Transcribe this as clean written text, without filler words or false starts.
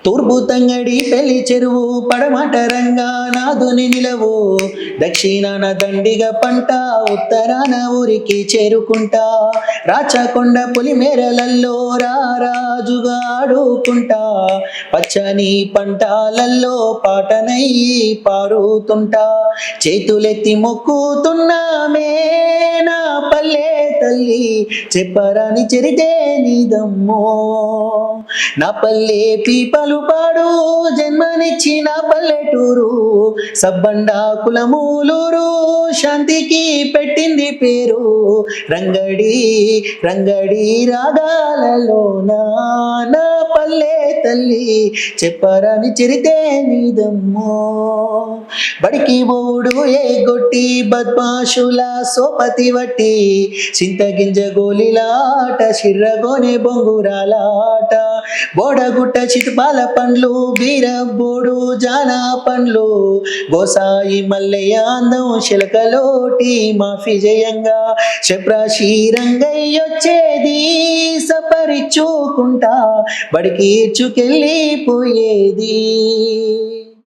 తూర్పు తంగడి పెళ్లి చెరువు పడమట రంగా నాదుని నిలవు దక్షిణాన దండిగ పంట ఉత్తరాన ఊరికి చేరుకుంటా రాచకొండ పులిమేరలల్లో రారాజుగా ఆడుకుంటా పచ్చని పంటాలల్లో పాటనై పారుతుంటా చేతులెత్తి మొక్కుతున్నామే నా పల్లె తల్లి చెప్పరాని చరితే నీదమ్మో నా పల్లె పీపలు పాడు జన్మనిచ్చిన పల్లెటూరు సబ్బండ కులమూలూరు శాంతికి పెట్టింది పేరు రంగడి రంగడి రాగాలలో నా పల్లె తల్లి చెప్పరాని చరితే నీదమ్మో బడికి బోడు ఏ గొట్టి బద్మాషుల సోపతి వట్టి చింతగింజ గోలిలాట శిర్రగోనె బొంగురాలాట బోడగుట్ట చిటుపాల పండ్లు బీరబోడు జానా పండ్లు గోసాయి మల్లయ్య అందం శిలకలోటి మాఫీ జయంగా చప్రాశీరంగయ్యొచ్చేది సపరిచ్చుకుంటా బడికి ఇచ్చుకెళ్ళిపోయేది